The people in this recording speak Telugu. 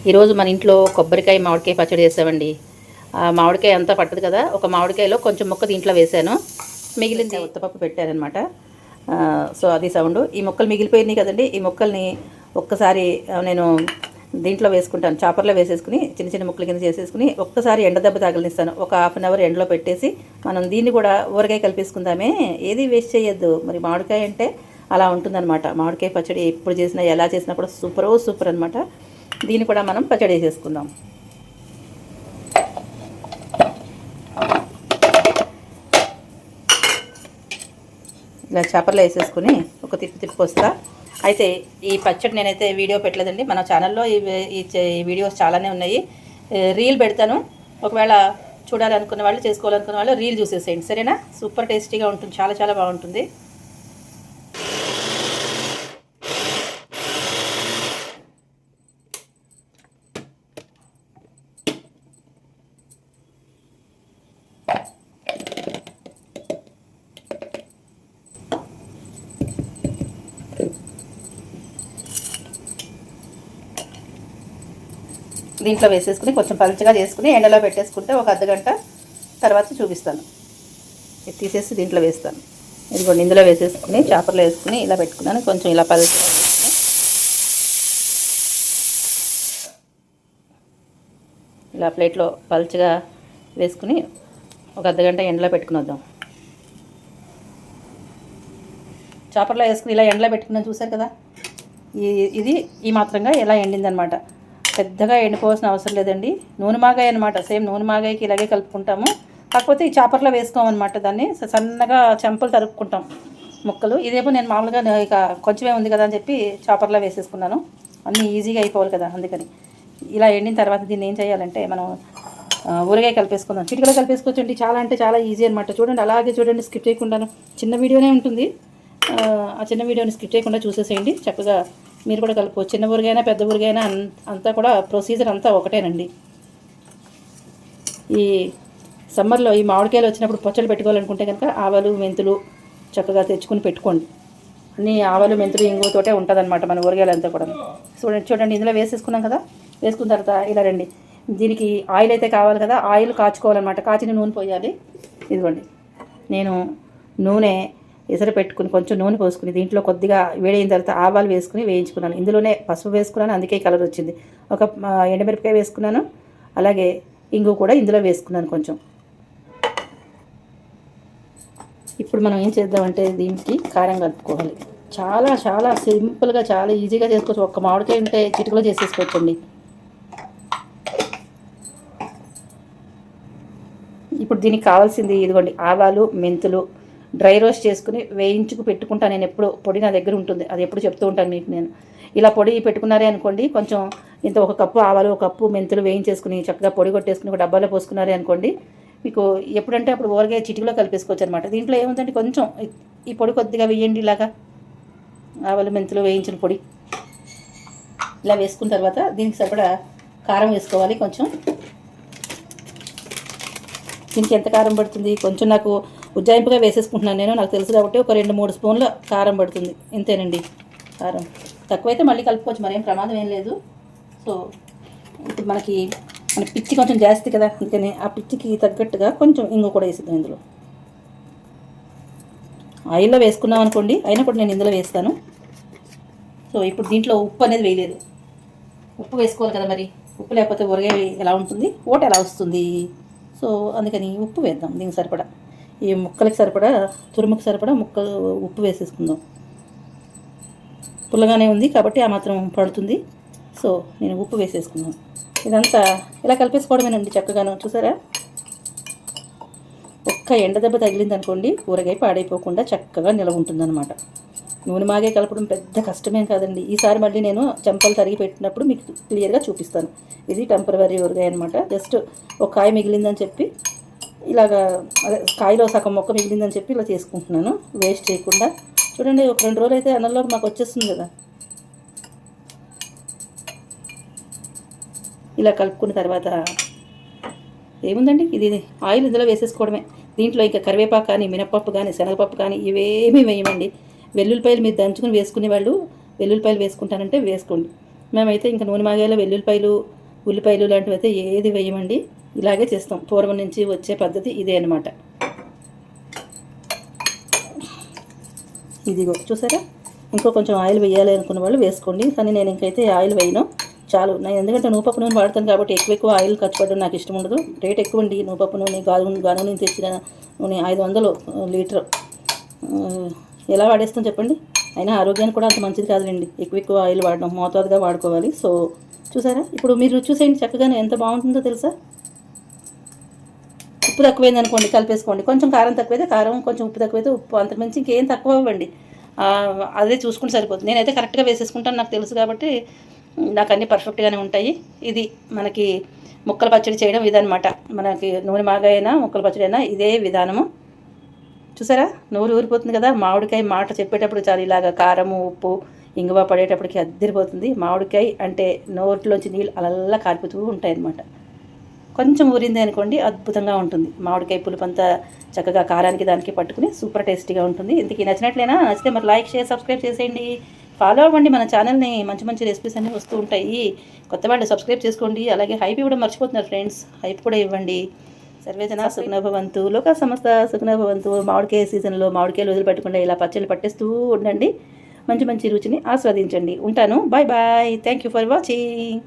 ఈరోజు మన ఇంట్లో కొబ్బరికాయ మామిడికాయ పచ్చడి చేసామండి. ఆ మామిడికాయ అంతా పట్టదు కదా, ఒక మామిడికాయలో కొంచెం ముక్క దీంట్లో వేసాను, మిగిలింది ఉత్తపప్పు పెట్టారనమాట. సో అది సౌండ్. ఈ ముక్కలు మిగిలిపోయినాయి కదండి, ఈ ముక్కల్ని ఒక్కసారి నేను దీంట్లో వేసుకుంటాను, చాపర్లో వేసేసుకుని చిన్న చిన్న ముక్కల కింద చేసేసుకుని ఒక్కసారి ఎండ దెబ్బ తగిలిస్తాను. ఒక హాఫ్ అన్ అవర్ ఎండలో పెట్టేసి మనం దీన్ని కూడా ఊరగాయ కలిపేసుకుందామే, ఏది వేస్ట్ చేయొద్దు. మరి మామిడికాయ అంటే అలా ఉంటుందన్నమాట. మామిడికాయ పచ్చడి ఎప్పుడు చేసినా ఎలా చేసినా కూడా సూపర్ అనమాట. దీన్ని కూడా మనం పచ్చడి వేసేసుకుందాం. ఇలా చేపల్లో వేసేసుకుని ఒక తిప్పి వస్తా. అయితే ఈ పచ్చడి నేనైతే వీడియో పెట్టలేదండి, మన ఛానల్లో ఈ వీడియోస్ చాలానే ఉన్నాయి. రీల్ పెడతాను, ఒకవేళ చూడాలనుకున్న వాళ్ళు, చేసుకోవాలనుకున్న వాళ్ళు రీల్ చూసేసేయండి, సరేనా? సూపర్ టేస్టీగా ఉంటుంది, చాలా బాగుంటుంది. దీంట్లో వేసేసుకుని కొంచెం పలుచగా చేసుకుని ఎండలో పెట్టేసుకుంటే ఒక అర్ధగంట తర్వాత చూపిస్తాను. ఇది తీసేసి దీంట్లో వేస్తాను. ఇదిగోండి, ఇందులో వేసేసుకుని చాపర్లో వేసుకుని ఇలా పెట్టుకున్నాను. కొంచెం ఇలా ఇలా ప్లేట్లో పలుచగా వేసుకుని ఒక అర్ధగంట ఎండలో పెట్టుకుని వద్దాం. చాపర్లో వేసుకుని ఇలా ఎండలో పెట్టుకున్నాను, చూసారు కదా. ఇది ఈ మాత్రంగా ఎలా ఎండిందనమాట. పెద్దగా ఎండిపోవాల్సిన అవసరం లేదండి. నూనె మాగాయ అనమాట, సేమ్ నూనె మాగాయకి ఇలాగే కలుపుకుంటాము. కాకపోతే ఈ చాపర్లో వేసుకోమన్నమాట, దాన్ని సన్నగా చెంపలు తరుక్కుంటాం ముక్కలు. ఇదేమో నేను మామూలుగా ఇక కొంచెమే ఉంది కదా అని చెప్పి చాపర్లో వేసేసుకున్నాను, అన్నీ ఈజీగా అయిపోవాలి కదా, అందుకని. ఇలా ఎండిన తర్వాత దీన్ని ఏం చేయాలంటే మనం ఊరగాయ కలిపేసుకుందాం. చిటికలో కలిపేసుకోవచ్చండి, చాలా అంటే చాలా ఈజీ అనమాట. చూడండి, అలాగే చూడండి, స్కిప్ చేయకుండాను. చిన్న వీడియోనే ఉంటుంది, ఆ చిన్న వీడియోని స్కిప్ చేయకుండా చూసేసేయండి. చక్కగా మీరు కూడా కలుపుకోవచ్చు. చిన్న ఊరిగైనా పెద్ద ఊరిగైనా అంతా కూడా ప్రొసీజర్ అంతా ఒకటేనండి. ఈ సమ్మర్లో ఈ మామిడికాయలు వచ్చినప్పుడు పచ్చళ్ళు పెట్టుకోవాలనుకుంటే కనుక ఆవాలు మెంతులు చక్కగా తెచ్చుకుని పెట్టుకోండి. అన్నీ ఆవాలు మెంతులు ఇంగుతోటే ఉంటుందన్నమాట మన ఊరగాయలు అంతా కూడా. చూడండి, ఇందులో వేసేసుకున్నాం కదా. వేసుకున్న తర్వాత ఇలా రండి, దీనికి ఆయిల్ అయితే కావాలి కదా, ఆయిల్ కాచుకోవాలన్నమాట. కాచిన నూనె పోయాలి. ఇదిగోండి, నేను నూనె ఎసరు పెట్టుకుని కొంచెం నూనె పోసుకుని దీంట్లో కొద్దిగా వేడైన తర్వాత ఆవాలు వేసుకుని వేయించుకున్నాను. ఇందులోనే పసుపు వేసుకున్నాను, అందుకే కలర్ వచ్చింది. ఒక ఎండుమిరపకాయ వేసుకున్నాను, అలాగే ఇంగు కూడా ఇందులో వేసుకున్నాను కొంచెం. ఇప్పుడు మనం ఏం చేద్దామంటే దీనికి కారం కలుపుకోవాలి. చాలా సింపుల్గా, చాలా ఈజీగా చేసుకోవచ్చు. ఒక్క మామిడికాయ ఉంటే చిటికలో చేసేసుకోవచ్చండి. ఇప్పుడు దీనికి కావాల్సింది ఇదిగోండి, ఆవాలు మెంతులు డ్రై రోస్ట్ చేసుకుని వేయించుకు పెట్టుకుంటాను నేను. ఎప్పుడు పొడి నా దగ్గర ఉంటుంది, అది ఎప్పుడు చెప్తూ ఉంటాను మీకు నేను. ఇలా పొడి పెట్టుకున్నారే అనుకోండి, కొంచెం ఇంత ఒక కప్పు ఆవాలు, ఒక కప్పు మెంతులు వేయించేసుకుని చక్కగా పొడి కొట్టేసుకుని ఒక డబ్బాలో పోసుకున్నారే అనుకోండి, మీకు ఎప్పుడంటే అప్పుడు ఊరగాయ చిటికలో కలిపేసుకోవచ్చు అనమాట. దీంట్లో ఏముందంటే కొంచెం ఈ పొడి కొద్దిగా వేయండి, ఇలాగా ఆవాలు మెంతులు వేయించిన పొడి ఇలా వేసుకున్న తర్వాత దీనికి సరిపడా కారం వేసుకోవాలి. కొంచెం దీనికి ఎంత కారం పడుతుంది, కొంచెం నాకు ఉజ్జాయింపుగా వేసేసుకుంటున్నాను నేను, నాకు తెలుసు కాబట్టి ఒక 2-3 స్పూన్ల కారం పడుతుంది, ఇంతేనండి. కారం తక్కువైతే మళ్ళీ కలుపుకోవచ్చు, మరేం ప్రమాదం ఏం లేదు. సో ఇప్పుడు మన పిచ్చి కొంచెం జాస్తి కదా, అందుకని ఆ పిచ్చికి తగ్గట్టుగా కొంచెం ఇంగు కూడా వేసిద్దాం ఇందులో. ఆయిల్లో వేసుకున్నాం అనుకోండి, అయినా కూడా నేను ఇందులో వేస్తాను. సో ఇప్పుడు దీంట్లో ఉప్పు అనేది వేయలేదు, ఉప్పు వేసుకోవాలి కదా మరి. ఉప్పు లేకపోతే ఊరగాయ ఎలా ఉంటుంది, ఓట ఎలా వస్తుంది. సో అందుకని ఉప్పు వేద్దాం దీనికి సరిపడా. ఈ ముక్కలకి సరిపడా, తురుముకి సరిపడా ఉప్పు వేసేసుకుందాం. పుల్లగానే ఉంది కాబట్టి ఆ మాత్రం పడుతుంది. సో నేను ఉప్పు వేసేసుకున్నాను. ఇదంతా ఇలా కలిపేసుకోవడమేనండి చక్కగాను. చూసారా, ఒక్క ఎండ దెబ్బ తగిలింది అనుకోండి, ఊరగాయ పాడైపోకుండా చక్కగా నిలవ ఉంటుందన్నమాట. నూనె మాగే కలపడం పెద్ద కష్టమేం కాదండి. ఈసారి మళ్ళీ నేను చెంపలు తరిగి పెట్టినప్పుడు మీకు క్లియర్గా చూపిస్తాను. ఇది టెంపరవరీ ఊరగాయ అనమాట. జస్ట్ ఒక కాయ మిగిలిందని చెప్పి ఇలాగా, అదే కాయలో సగం మొక్క మిగిలిందని చెప్పి ఇలా చేసుకుంటున్నాను, వేస్ట్ చేయకుండా. చూడండి, ఒక 2 రోజులు అయితే అన్నంలోకి మాకు వచ్చేస్తుంది కదా. ఇలా కలుపుకున్న తర్వాత ఏముందండి, ఇది ఆయిల్ ఇందులో వేసేసుకోవడమే. దీంట్లో ఇంకా కరివేపాకు కానీ, మినపప్పు కానీ, శనగపప్పు కానీ ఇవేమీ వేయమండి. వెల్లుల్లిపాయలు మీరు దంచుకుని వేసుకునే వాళ్ళు వెల్లుల్లిపాయలు వేసుకుంటానంటే వేసుకోండి. మేమైతే ఇంకా నూనె మాగాయలో వెల్లుల్లిపాయలు ఉల్లిపాయలు లాంటివి అయితే ఏది వేయమండి. ఇలాగే చేస్తాం. పూర్వం నుంచి వచ్చే పద్ధతి ఇదే అనమాట. ఇదిగో చూసారా, ఇంకో కొంచెం ఆయిల్ వేయాలి అనుకున్న వాళ్ళు వేసుకోండి, కానీ నేను ఇంకైతే ఆయిల్ వేయను, చాలు. నేను ఎందుకంటే నూపప్పు నూనె వాడతాను కాబట్టి ఎక్కువ ఆయిల్ ఖర్చు పడడం నాకు ఇష్టం ఉండదు. రేట్ ఎక్కువ అండి నూపప్పు నూనె. గాను నూనె తెచ్చిన నూనె 500 లీటర్. ఎలా వాడేస్తాం చెప్పండి. అయినా ఆరోగ్యానికి కూడా అంత మంచిది కాదులేండి ఎక్కువ ఆయిల్ వాడడం, మోతాదుగా వాడుకోవాలి. సో చూసారా, ఇప్పుడు మీరు చూసేయండి చక్కగానే ఎంత బాగుంటుందో తెలుసా. ఉప్పు తక్కువైంది అనుకోండి, కలిపేసుకోండి. కొంచెం కారం తక్కువైతే కారం, కొంచెం ఉప్పు తక్కువైతే ఉప్పు, అంతకుమించి ఇంకేం తక్కువ ఇవ్వండి. అదే చూసుకుంటే సరిపోతుంది. నేనైతే కరెక్ట్గా వేసేసుకుంటాను, నాకు తెలుసు కాబట్టి నాకు అన్నీ పర్ఫెక్ట్గానే ఉంటాయి. ఇది మనకి ముక్కల పచ్చడి చేయడం ఇదనమాట. మనకి నూనె మాగాయైనా ముక్కల పచ్చడి అయినా ఇదే విధానము. చూసారా, నూరు ఊరిపోతుంది కదా. మామిడికాయ మాట చెప్పేటప్పుడు చాలు ఇలాగ కారము ఉప్పు ఇంగువ పడేటప్పటికి అద్దరిపోతుంది. మామిడికాయ అంటే నోట్లోంచి నీళ్ళు అలల్లా కారిపోతూ ఉంటాయి అన్నమాట. కొంచెం ఊరింది అనుకోండి అద్భుతంగా ఉంటుంది. మామిడికాయ పులుపంతా చక్కగా కారానికి దానికి పట్టుకుని సూపర్ టేస్టీగా ఉంటుంది. ఇంతకీ నచ్చినట్లేనా? నచ్చితే మరి లైక్ షేర్ సబ్స్క్రైబ్ చేసేయండి, ఫాలో అవ్వండి మన ఛానల్ని. మంచి మంచి రెసిపీస్ అన్నీ వస్తూ ఉంటాయి. కొత్త వాళ్ళు సబ్స్క్రైబ్ చేసుకోండి. అలాగే హైప్ ఇవ్వడం మర్చిపోతున్నారు ఫ్రెండ్స్, హైప్ కూడా ఇవ్వండి. సర్వేజన సుఖనభవంతు, లోక సమస్త సుఖనభవంతు. మామిడికాయ సీజన్లో మామిడికాయలు వదిలిపెట్టకుండా ఇలా పచ్చళ్ళు పట్టేస్తూ ఉండండి. మంచి మంచి రుచిని ఆస్వాదించండి. ఉంటాను. Bye bye. Thank you for watching.